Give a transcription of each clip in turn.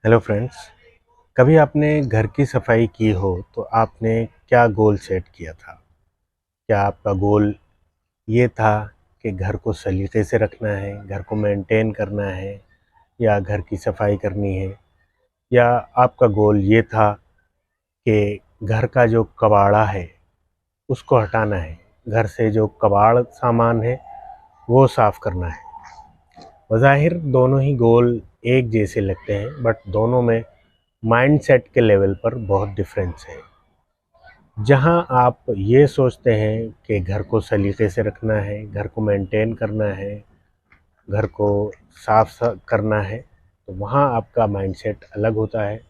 Hello friends. कभी आपने घर की सफाई की हो तो आपने क्या गोल सेट किया था? क्या आपका गोल ये था कि घर को सलीके से रखना है, घर को मेंटेन करना है, या घर की सफाई करनी है, या आपका गोल ये था कि घर का जो कबाड़ा है उसको हटाना है, घर से जो कबाड़ सामान है वो साफ़ करना है? बज़ाहिर दोनों ही गोल एक जैसे लगते हैं, बट दोनों में माइंडसेट के लेवल पर बहुत डिफरेंस है। जहाँ आप ये सोचते हैं कि घर को सलीके से रखना है, घर को मेंटेन करना है, घर को साफ करना है, तो वहाँ आपका माइंडसेट अलग होता है।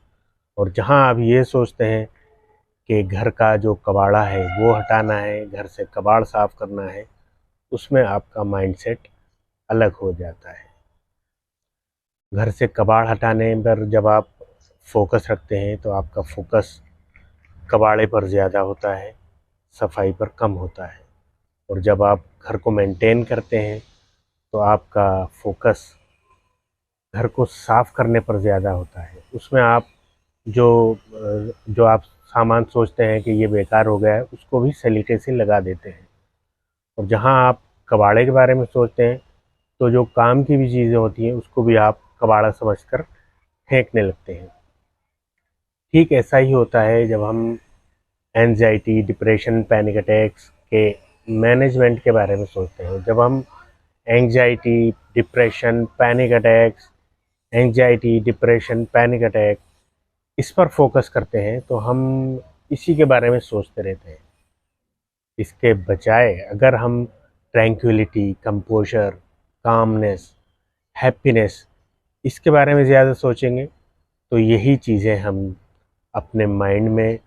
और जहाँ आप ये सोचते हैं कि घर का जो कबाड़ा है वो हटाना है, घर से कबाड़ साफ करना है, उसमें आपका माइंडसेट अलग हो जाता है। घर से कबाड़ हटाने पर जब आप फोकस रखते हैं तो आपका फोकस कबाड़े पर ज़्यादा होता है, सफाई पर कम होता है। और जब आप घर को मेंटेन करते हैं तो आपका फोकस घर को साफ़ करने पर ज़्यादा होता है। उसमें आप जो जो आप सामान सोचते हैं कि ये बेकार हो गया है, उसको भी सलीके से लगा देते हैं। और जहाँ आप कबाड़े के बारे में सोचते हैं तो जो काम की भी चीज़ें होती हैं उसको भी आप कबाड़ा समझकर फेंकने लगते हैं। ठीक ऐसा ही होता है जब हम एंजाइटी, डिप्रेशन, पैनिक अटैक्स के मैनेजमेंट के बारे में सोचते हैं। जब हम anxiety, depression, panic attacks, anxiety, depression, panic attack, इस पर फोकस करते हैं तो हम इसी के बारे में सोचते रहते हैं। इसके बजाय अगर हम ट्रैंक्विलिटी, कंपोज़र, कामनेस, हैप्पीनेस, इसके बारे में ज़्यादा सोचेंगे तो यही चीज़ें हम अपने माइंड में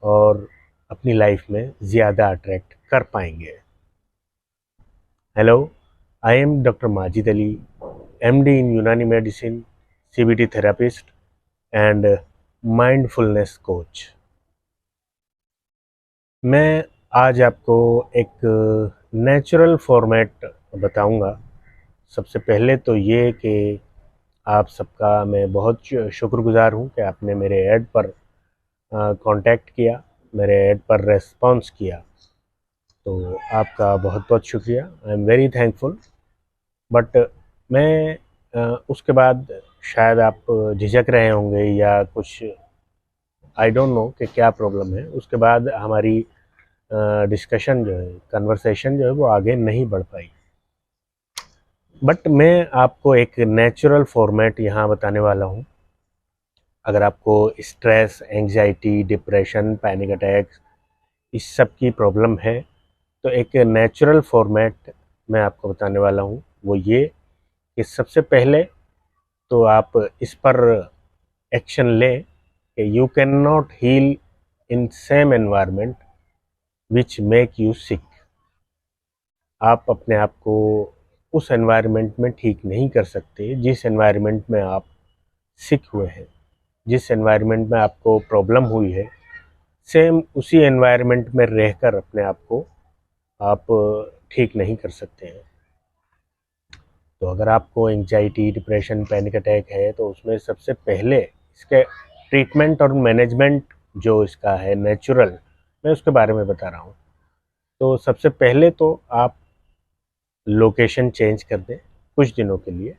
और अपनी लाइफ में ज़्यादा अट्रैक्ट कर पाएंगे। Hello, I am Dr. Majid Ali, MD in Unani Medicine, CBT therapist and mindfulness coach। मैं आज आपको एक नेचुरल फॉर्मेट बताऊंगा। सबसे पहले तो ये कि आप सबका मैं बहुत शुक्रगुजार हूँ कि आपने मेरे ऐड पर कांटेक्ट किया, मेरे ऐड पर रेस्पॉन्स किया। तो आपका बहुत बहुत शुक्रिया, I am very thankful. But मैं उसके बाद शायद आप झिझक रहे होंगे या कुछ, आई डोंट नो कि क्या प्रॉब्लम है। उसके बाद हमारी डिस्कशन जो है, कन्वर्सेशन जो है वो आगे नहीं बढ़ पाई। बट मैं आपको एक नेचुरल फॉर्मेट यहाँ बताने वाला हूँ। अगर आपको stress, anxiety, depression, panic attacks, इस सब की प्रॉब्लम है तो एक नेचुरल फॉर्मेट मैं आपको बताने वाला हूँ। वो ये कि सबसे पहले तो आप इस पर एक्शन लें कि you can not heal in same environment which make you sick. आप अपने आप को उस एनवायरनमेंट में ठीक नहीं कर सकते जिस एनवायरनमेंट में आप सिक हुए हैं, जिस एनवायरनमेंट में आपको प्रॉब्लम हुई है। सेम उसी एनवायरनमेंट में रहकर अपने आप को आप ठीक नहीं कर सकते हैं। तो अगर आपको एंजाइटी, डिप्रेशन, पैनिक अटैक है तो उसमें सबसे पहले इसके ट्रीटमेंट और मैनेजमेंट जो इसका है नेचुरल, मैं उसके बारे में बता रहा हूँ। तो सबसे पहले तो आप लोकेशन चेंज कर दें कुछ दिनों के लिए,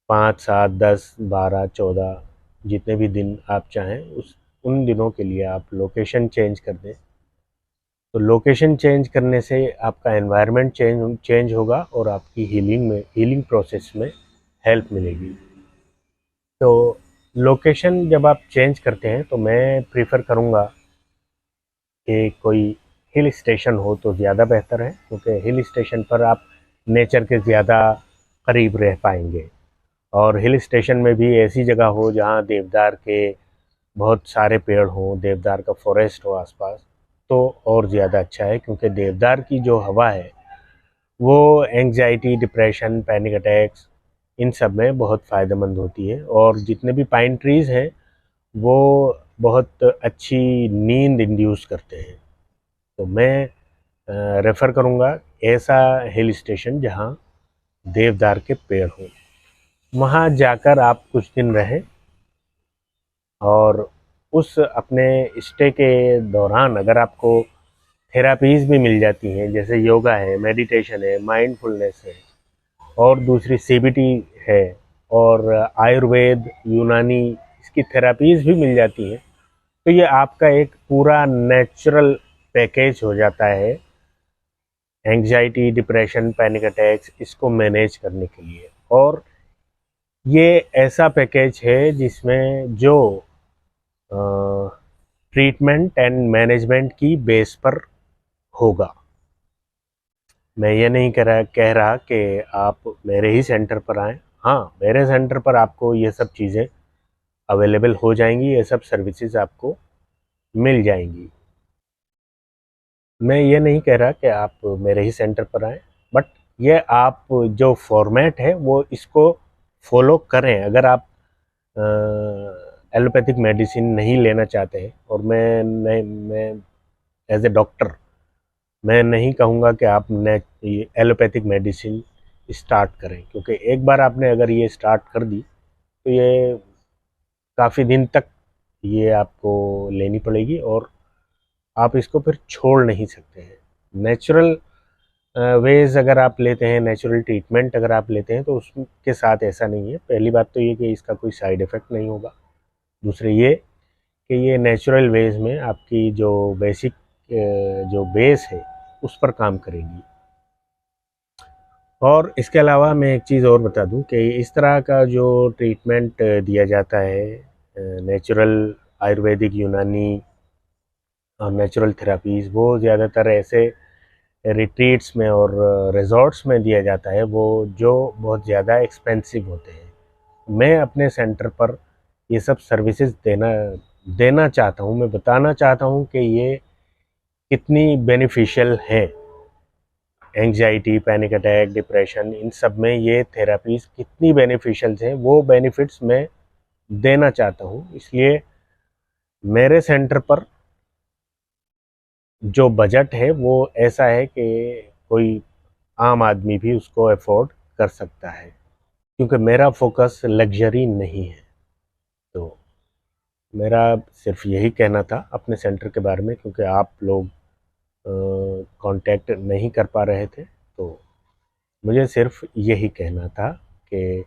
5, 7, 10, 12, 14, जितने भी दिन आप चाहें उन दिनों के लिए आप लोकेशन चेंज कर दें। तो लोकेशन चेंज करने से आपका एनवायरनमेंट चेंज होगा और आपकी हीलिंग प्रोसेस में हेल्प मिलेगी। तो लोकेशन जब आप चेंज करते हैं तो मैं प्रीफर करूँगा कि कोई हिल स्टेशन हो तो ज़्यादा बेहतर है, क्योंकि हिल स्टेशन पर आप नेचर के ज़्यादा करीब रह पाएंगे। और हिल स्टेशन में भी ऐसी जगह हो जहाँ देवदार के बहुत सारे पेड़ हों, देवदार का फॉरेस्ट हो आसपास, तो और ज़्यादा अच्छा है। क्योंकि देवदार की जो हवा है वो एंग्जाइटी, डिप्रेशन, पैनिक अटैक्स, इन सब में बहुत फ़ायदेमंद होती है। और जितने भी पाइन ट्रीज़ हैं वो बहुत अच्छी नींद इंड्यूस करते हैं। तो मैं रेफ़र करूँगा ऐसा हिल स्टेशन जहाँ देवदार के पेड़ हों। वहाँ जाकर आप कुछ दिन रहें और उस अपने स्टे के दौरान अगर आपको थेरापीज़ भी मिल जाती हैं, जैसे योगा है, मेडिटेशन है, माइंडफुलनेस है और दूसरी सीबीटी है और आयुर्वेद, यूनानी, इसकी थेरापीज़ भी मिल जाती हैं, तो ये आपका एक पूरा नेचुरल पैकेज हो जाता है एंग्जाइटी, डिप्रेशन, पैनिक अटैक्स इसको मैनेज करने के लिए। और ये ऐसा पैकेज है जिसमें जो ट्रीटमेंट एंड मैनेजमेंट की बेस पर होगा। मैं ये नहीं कह रहा कि आप मेरे ही सेंटर पर आएँ। हाँ, मेरे सेंटर पर आपको ये सब चीज़ें अवेलेबल हो जाएंगी, ये सब सर्विसेज आपको मिल जाएंगी। मैं ये नहीं कह रहा कि आप मेरे ही सेंटर पर आएँ, बट ये आप जो फॉर्मेट है वो इसको फॉलो करें। अगर आप एलोपैथिक मेडिसिन नहीं लेना चाहते हैं, और मैं एज ए डॉक्टर मैं नहीं कहूँगा कि आप ये एलोपैथिक मेडिसिन स्टार्ट करें, क्योंकि एक बार आपने अगर ये स्टार्ट कर दी तो ये काफ़ी दिन तक ये आपको लेनी पड़ेगी और आप इसको फिर छोड़ नहीं सकते हैं। नेचुरल वेज अगर आप लेते हैं, नेचुरल ट्रीटमेंट अगर आप लेते हैं, तो उसके साथ ऐसा नहीं है। पहली बात तो ये कि इसका कोई साइड इफ़ेक्ट नहीं होगा। दूसरे ये कि ये नेचुरल वेज में आपकी जो बेसिक जो बेस है उस पर काम करेगी। और इसके अलावा मैं एक चीज़ और बता दूं कि इस तरह का जो ट्रीटमेंट दिया जाता है, नेचुरल, आयुर्वेदिक, यूनानी और नेचुरल थेरापीज़, वो ज़्यादातर ऐसे रिट्रीट्स में और रिजॉर्ट्स में दिया जाता है, वो जो बहुत ज़्यादा एक्सपेंसिव होते हैं। मैं अपने सेंटर पर ये सब सर्विसेज देना चाहता हूँ। मैं बताना चाहता हूँ कि ये कितनी बेनिफिशियल हैं। एंग्जाइटी, पैनिक अटैक, डिप्रेशन, इन सब में ये थेरापीज़ कितनी बेनिफिशियल हैं, वो बेनिफिट्स मैं देना चाहता हूँ। इसलिए मेरे सेंटर पर जो बजट है वो ऐसा है कि कोई आम आदमी भी उसको अफोर्ड कर सकता है, क्योंकि मेरा फोकस लग्जरी नहीं है। तो मेरा सिर्फ यही कहना था अपने सेंटर के बारे में, क्योंकि आप लोग कांटेक्ट नहीं कर पा रहे थे, तो मुझे सिर्फ यही कहना था कि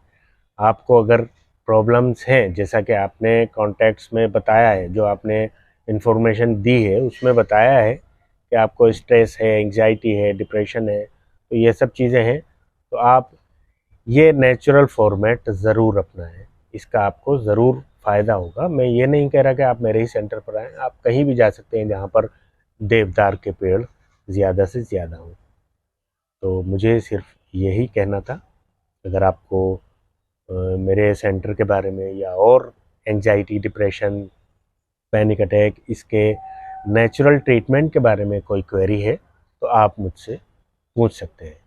आपको अगर प्रॉब्लम्स हैं, जैसा कि आपने कॉन्टैक्ट्स में बताया है, जो आपने इन्फॉर्मेशन दी है उसमें बताया है कि आपको स्ट्रेस है, एंग्जाइटी है, डिप्रेशन है, तो ये सब चीज़ें हैं, तो आप ये नेचुरल फॉर्मेट ज़रूर अपनाएं। इसका आपको ज़रूर फ़ायदा होगा। मैं ये नहीं कह रहा कि आप मेरे ही सेंटर पर आएँ, आप कहीं भी जा सकते हैं जहाँ पर देवदार के पेड़ ज़्यादा से ज़्यादा हों। तो मुझे सिर्फ यही कहना था। अगर आपको मेरे सेंटर के बारे में या और एंजाइटी, डिप्रेशन, पैनिक अटैक, इसके नेचुरल ट्रीटमेंट के बारे में कोई क्वेरी है तो आप मुझसे पूछ सकते हैं।